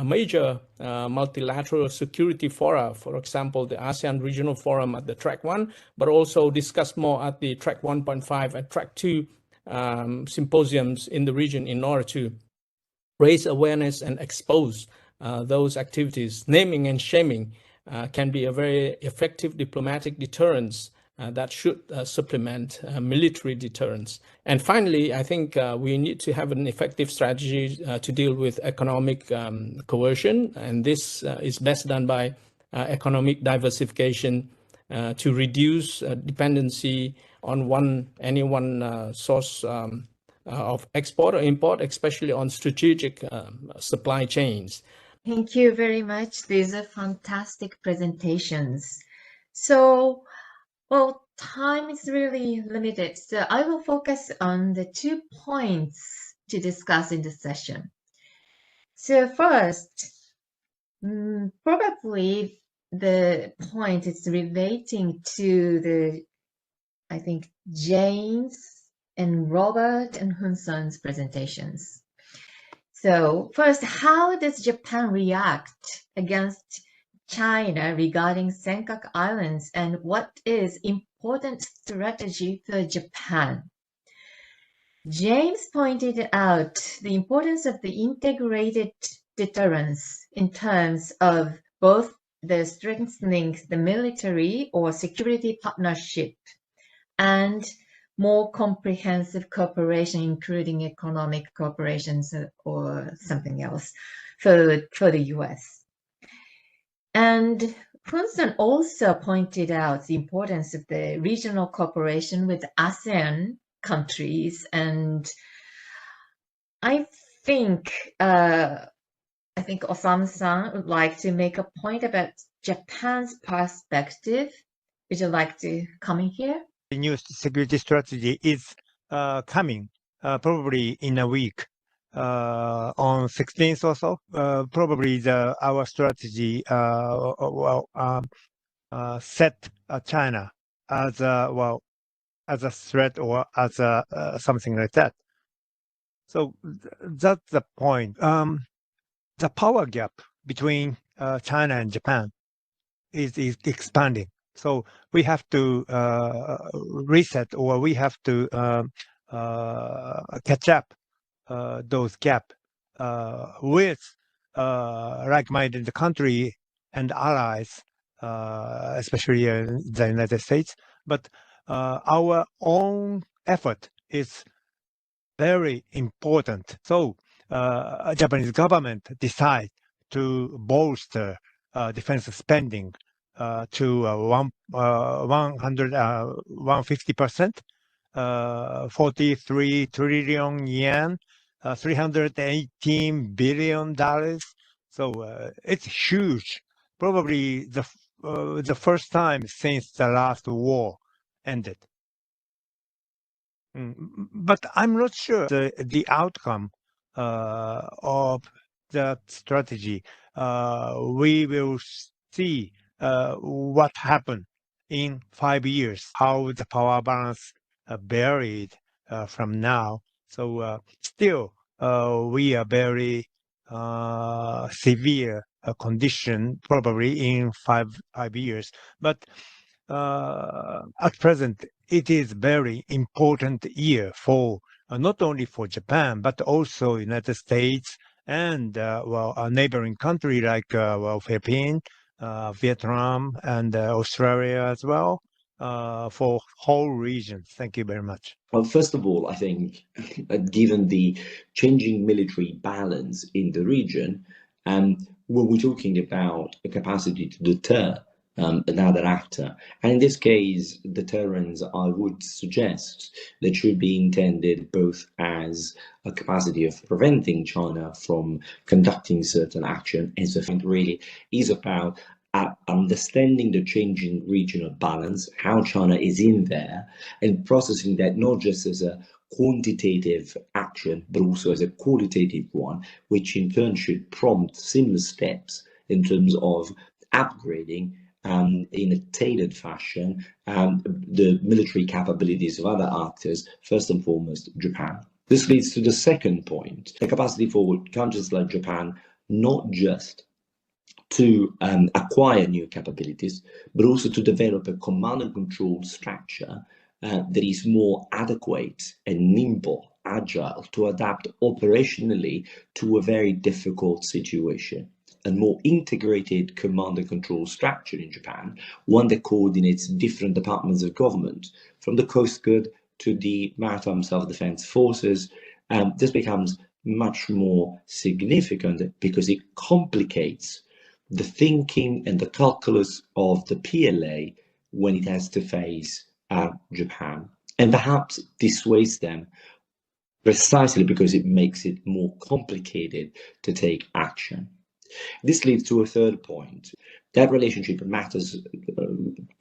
major multilateral security fora, for example, the ASEAN Regional Forum at the Track 1, but also discuss more at the Track 1.5 and Track 2 symposiums in the region in order to raise awareness and expose those activities. Naming and shaming can be a very effective diplomatic deterrence that should supplement military deterrence. And finally, I think we need to have an effective strategy to deal with economic coercion, and this is best done by economic diversification to reduce dependency on any one source of export or import, especially on strategic supply chains. Thank you very much. These are fantastic presentations. So, well, time is really limited, so I will focus on the 2 points to discuss in this session. So first, probably the point is relating to the, I think, James and Robert and Hun-san's presentations. So first, how does Japan react against China regarding Senkaku Islands, and what is important strategy for Japan? James pointed out the importance of the integrated deterrence in terms of both the strengthening the military or security partnership and more comprehensive cooperation, including economic cooperations or something else for the US. And Hun-san also pointed out the importance of the regional cooperation with ASEAN countries, and I think Osamu-san would like to make a point about Japan's perspective. Would you like to come in here? The new security strategy is coming probably in a week. On 16th or so, probably our strategy set China as a threat or as something like that. So that's the point. The power gap between China and Japan is expanding. So we have to reset, or we have to catch up those gap with like-minded country and allies, especially in the United States. But our own effort is very important. So Japanese government decide to bolster defense spending to 150%, 43 trillion yen, $318 billion. So it's huge. Probably the first time since the last war ended. But I'm not sure the outcome of that strategy. We will see what happened in 5 years, how the power balance varied from now. So still, we are very severe condition probably in five years. But at present, it is very important year for not only for Japan but also United States and a neighboring country like Philippines, Vietnam, and Australia as well, for whole region. Thank you very much. Well, first of all, I think given the changing military balance in the region, when we're talking about a capacity to deter another actor, and in this case, deterrence, I would suggest that should be intended both as a capacity of preventing China from conducting certain action, and so it really is about understanding the changing regional balance, how China is in there, and processing that not just as a quantitative action, but also as a qualitative one, which in turn should prompt similar steps in terms of upgrading in a tailored fashion the military capabilities of other actors, first and foremost Japan. This leads to the second point, the capacity for countries like Japan not just to acquire new capabilities, but also to develop a command and control structure that is more adequate and nimble, agile, to adapt operationally to a very difficult situation. A more integrated command and control structure in Japan, one that coordinates different departments of government, from the Coast Guard to the Maritime Self-Defense Forces. This becomes much more significant because it complicates the thinking and the calculus of the PLA when it has to face Japan, and perhaps dissuades them precisely because it makes it more complicated to take action. This leads to a third point. That relationship matters,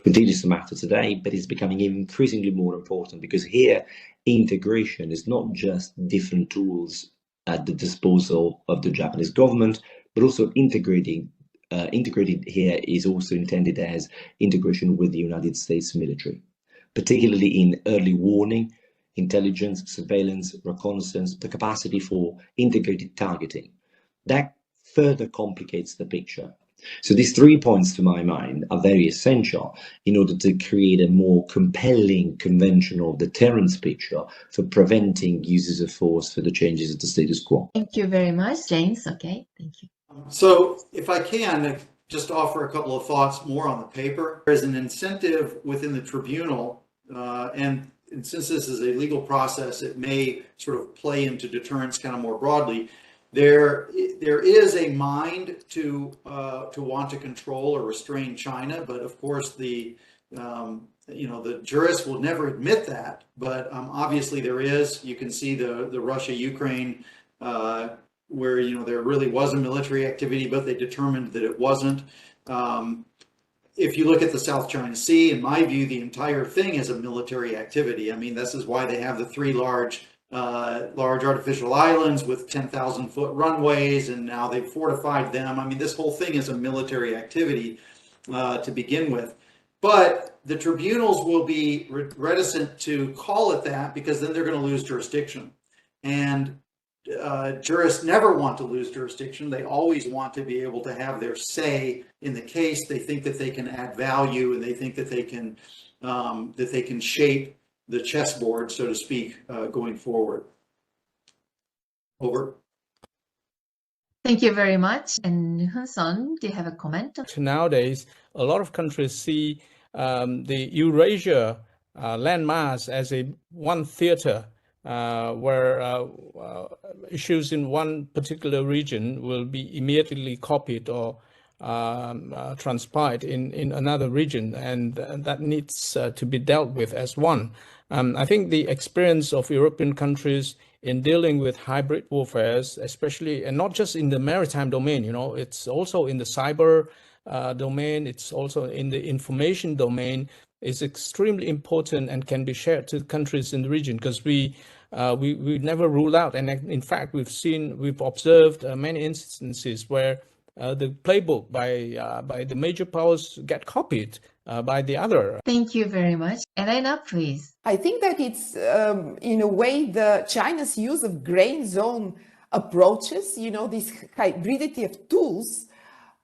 continues to matter today, but is becoming increasingly more important because here integration is not just different tools at the disposal of the Japanese government, but also integrated here is also intended as integration with the United States military, particularly in early warning, intelligence, surveillance, reconnaissance, the capacity for integrated targeting. That further complicates the picture. So these 3 points, to my mind, are very essential in order to create a more compelling conventional deterrence picture for preventing uses of force for the changes of the status quo. Thank you very much, James. Okay, thank you. So if I can just offer a couple of thoughts more on the paper. There's an incentive within the tribunal, and since this is a legal process, it may sort of play into deterrence kind of more broadly. There is a mind to want to control or restrain China, but of course the jurists will never admit that. But obviously there is. You can see the Russia-Ukraine where there really was a military activity, but they determined that it wasn't. If you look at the South China Sea, in my view, the entire thing is a military activity. I mean, this is why they have the 3 large artificial islands with 10,000-foot runways, and now they've fortified them. I mean, this whole thing is a military activity to begin with. But the tribunals will be reticent to call it that because then they're going to lose jurisdiction. And jurists never want to lose jurisdiction. They always want to be able to have their say in the case. They think that they can add value, and they think that they can shape the chessboard, so to speak, going forward. Over. Thank you very much. And Hun-son, do you have a comment? Nowadays, a lot of countries see the Eurasia landmass as one theater where issues in one particular region will be immediately copied or transpired in another region, and that needs to be dealt with as one. I think the experience of European countries in dealing with hybrid warfare, especially, and not just in the maritime domain, it's also in the cyber domain, it's also in the information domain, is extremely important and can be shared to countries in the region, because we never rule out, and in fact we've observed many instances where the playbook by the major powers get copied by the other. Thank you very much. Elena, please. I think that it's in a way China's use of gray zone approaches, this hybridity of tools,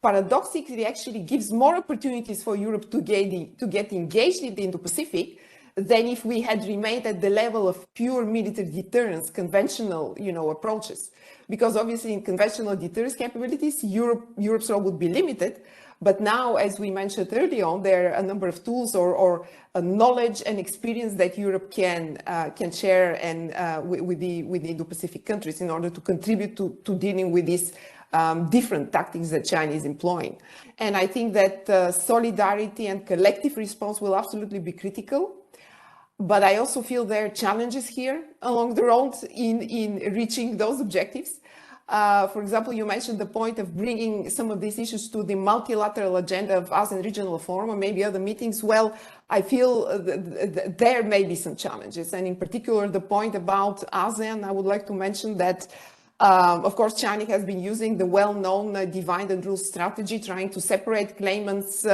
paradoxically actually gives more opportunities for Europe to get engaged in the Indo-Pacific than if we had remained at the level of pure military deterrence, conventional, approaches. Because obviously in conventional deterrence capabilities, Europe's role would be limited. But now, as we mentioned earlier on, there are a number of tools or knowledge and experience that Europe can share and with the Indo-Pacific countries in order to contribute to dealing with these different tactics that China is employing. And I think that solidarity and collective response will absolutely be critical. But I also feel there are challenges here along the road in reaching those objectives. For example, you mentioned the point of bringing some of these issues to the multilateral agenda of ASEAN Regional Forum or maybe other meetings. Well, I feel there may be some challenges. And in particular, the point about ASEAN, I would like to mention that of course, China has been using the well-known divide and rule strategy, trying to separate claimants,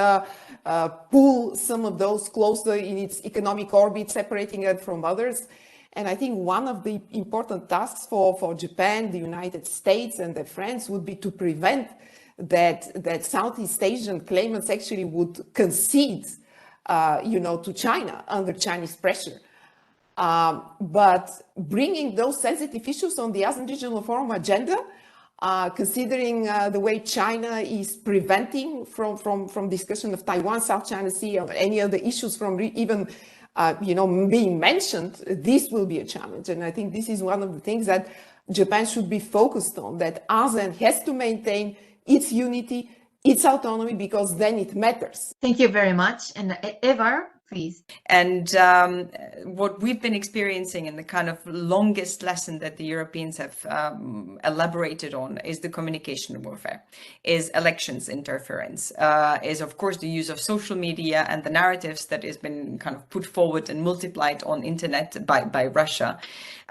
pull some of those closer in its economic orbit, separating it from others. And I think one of the important tasks for Japan, the United States and their friends would be to prevent that Southeast Asian claimants actually would concede, to China under Chinese pressure. But bringing those sensitive issues on the ASEAN Regional Forum agenda, considering the way China is preventing from discussion of Taiwan, South China Sea, or any other issues from even being mentioned, this will be a challenge. And I think this is one of the things that Japan should be focused on, that ASEAN has to maintain its unity, its autonomy, because then it matters. Thank you very much. And Eva, please. And what we've been experiencing, and the kind of longest lesson that the Europeans have elaborated on, is the communication warfare, is elections interference, is of course the use of social media and the narratives that has been kind of put forward and multiplied on internet by Russia,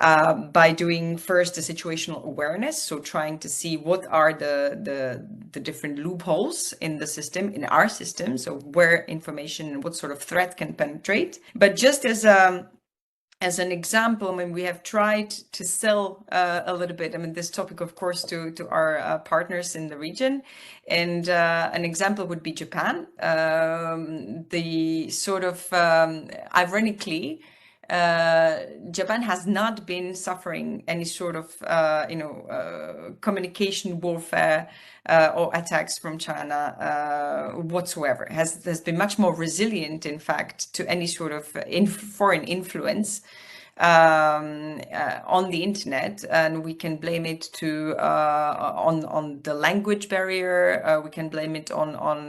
by doing first the situational awareness, so trying to see what are the different loopholes in the system, in our system, so where information and what sort of threat can penetrate. But just as an example, I mean, we have tried to sell a little bit, I mean, this topic, of course, to our partners in the region. And an example would be Japan. The sort of, ironically, Japan has not been suffering any sort of, communication warfare or attacks from China whatsoever. Has been much more resilient, in fact, to any sort of foreign influence on the internet, and we can blame it on the language barrier. We can blame it on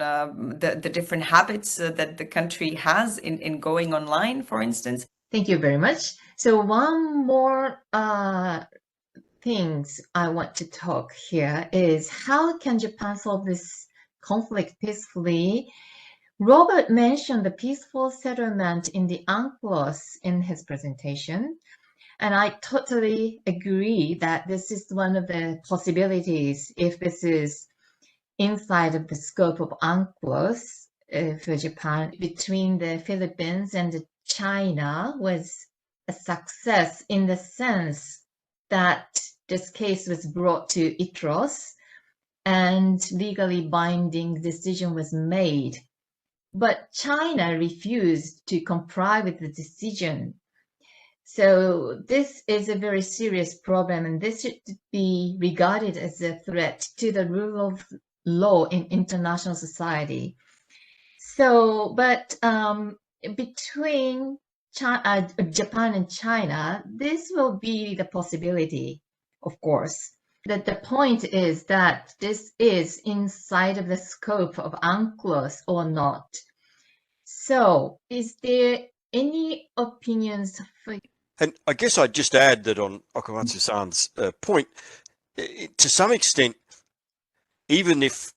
the different habits that the country has in going online, for instance. Thank you very much. So one more things I want to talk here is how can Japan solve this conflict peacefully? Robert mentioned the peaceful settlement in the UNCLOS in his presentation, and I totally agree that this is one of the possibilities if this is inside of the scope of UNCLOS for Japan. Between the Philippines and China was a success in the sense that this case was brought to ITROS and legally binding decision was made. But China refused to comply with the decision. So this is a very serious problem, and this should be regarded as a threat to the rule of law in international society. So, but between Japan and China, this will be the possibility, of course. That the point is that this is inside of the scope of UNCLOS or not. So, is there any opinions for? And I guess I'd just add that on Okamatsu-san's point, to some extent, even if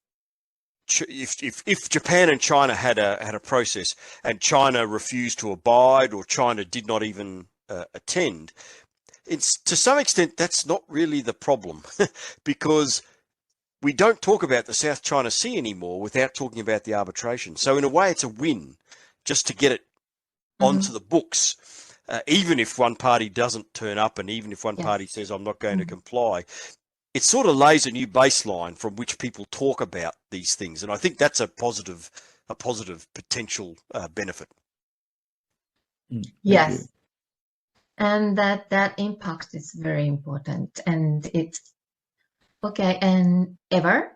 if Japan and China had a process and China refused to abide, or China did not even attend, it's to some extent that's not really the problem because we don't talk about the South China Sea anymore without talking about the arbitration. So in a way, it's a win just to get it onto the books, even if one party doesn't turn up, and even if one party says, I'm not going to comply. It sort of lays a new baseline from which people talk about these things. And I think that's a positive potential benefit. Yes. And that impact is very important. And it's okay. And Eva?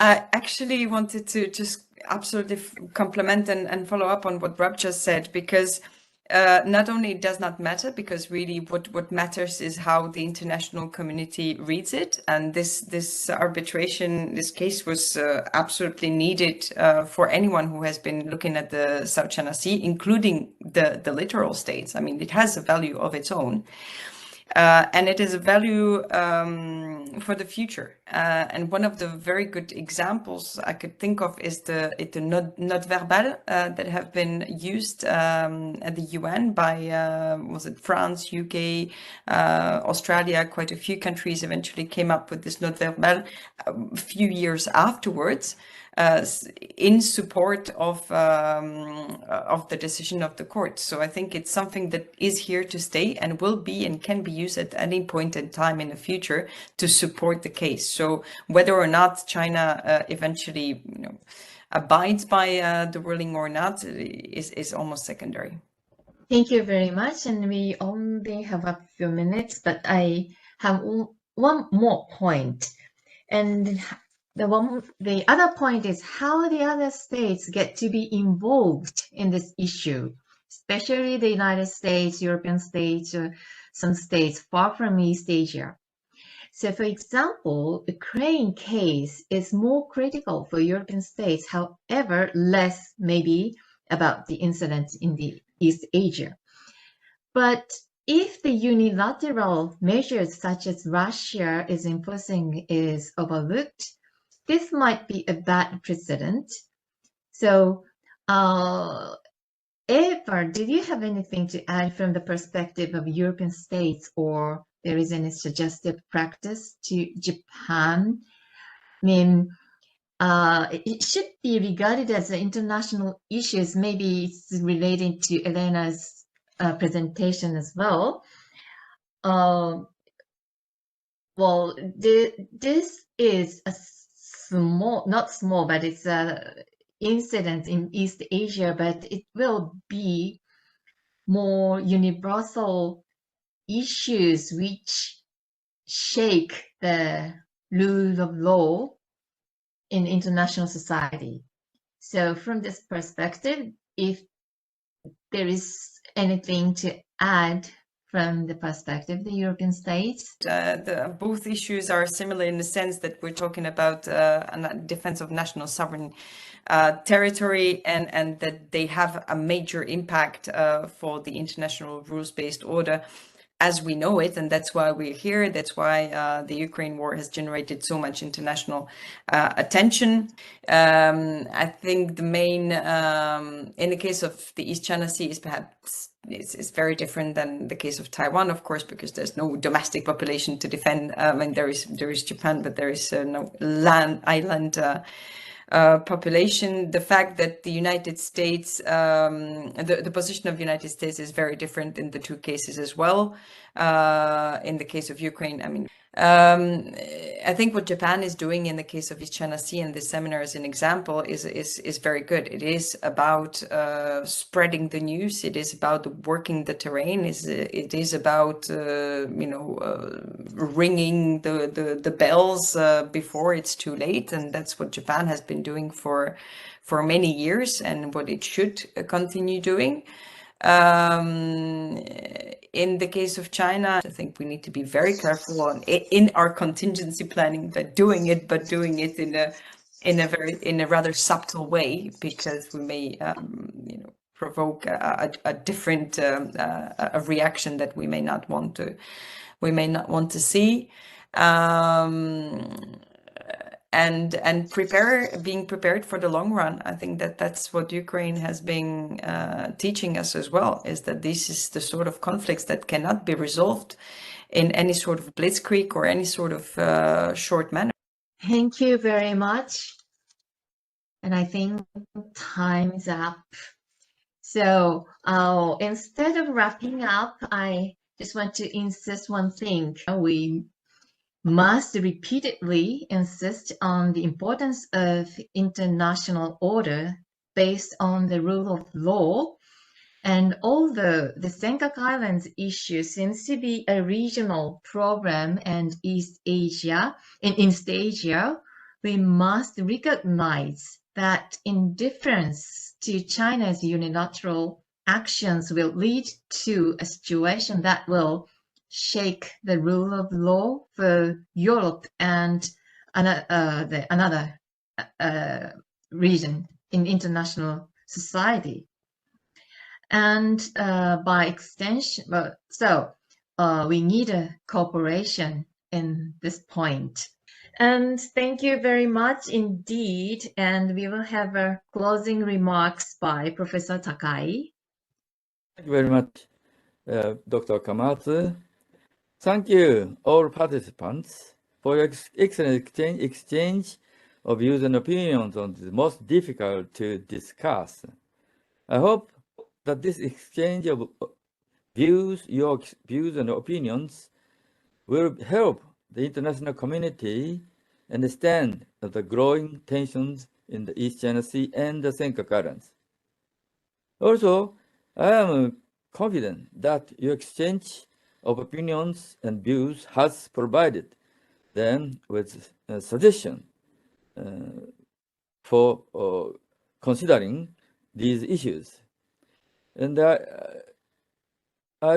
I actually wanted to just absolutely compliment and follow up on what Rob just said, because not only it does not matter, because really what matters is how the international community reads it. And this arbitration, this case was absolutely needed for anyone who has been looking at the South China Sea, including the littoral states. I mean, it has a value of its own. And it is a value for the future. And one of the very good examples I could think of is the note verbal that have been used at the UN by, was it France, UK, Australia, quite a few countries eventually came up with this note verbal a few years afterwards. In support of the decision of the court. So I think it's something that is here to stay and will be and can be used at any point in time in the future to support the case. So whether or not China eventually abides by the ruling or not is almost secondary. Thank you very much. And we only have a few minutes, but I have one more point. And the other point is how the other states get to be involved in this issue, especially the United States, European states, or some states far from East Asia. So, for example, the Ukraine case is more critical for European states, however, less maybe about the incidents in the East Asia. But if the unilateral measures such as Russia is enforcing is overlooked, this might be a bad precedent. So, Eva, did you have anything to add from the perspective of European states, or there is any suggested practice to Japan? I mean, it should be regarded as international issues. Maybe it's relating to Elena's presentation as well. Well, this is a small, not small, but it's a incident in East Asia, but it will be more universal issues which shake the rule of law in international society. So from this perspective, if there is anything to add from the perspective of the European states? Both issues are similar in the sense that we're talking about defense of national sovereign territory, and that they have a major impact for the international rules-based order as we know it, and that's why we're here. That's why the Ukraine war has generated so much international attention. I think the main, in the case of the East China Sea, is perhaps it's very different than the case of Taiwan, of course, because there's no domestic population to defend. I mean, there is Japan, but there is no island population. The fact that the United States, the position of the United States is very different in the two cases as well. In the case of Ukraine, I mean, I think what Japan is doing in the case of East China Sea, and this seminar as an example, is very good. It is about spreading the news. It is about working the terrain. It is about ringing the bells before it's too late, and that's what Japan has been doing for many years, and what it should continue doing. In the case of China, I think we need to be very careful in our contingency planning, but doing it in a rather subtle way, because we may provoke a different a reaction that we may not want to see. and being prepared for the long run. I think that's what Ukraine has been teaching us as well, is that this is the sort of conflicts that cannot be resolved in any sort of blitzkrieg or any sort of short manner. Thank you very much. And I think time's up. So instead of wrapping up, I just want to insist one thing. We must repeatedly insist on the importance of international order based on the rule of law. And although the Senkaku Islands issue seems to be a regional problem in East Asia, we must recognize that indifference to China's unilateral actions will lead to a situation that will shake the rule of law for Europe and another region in international society. And by extension, we need a cooperation in this point. And thank you very much indeed. And we will have a closing remarks by Professor Takai. Thank you very much, Dr. Kamatsu. Thank you, all participants, for your excellent exchange of views and opinions on the most difficult to discuss. I hope that this exchange of views, your views and opinions, will help the international community understand the growing tensions in the East China Sea and the Senkaku Islands. Also, I am confident that your exchange of opinions and views has provided them with a suggestion for considering these issues. And I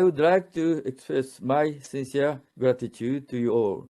would like to express my sincere gratitude to you all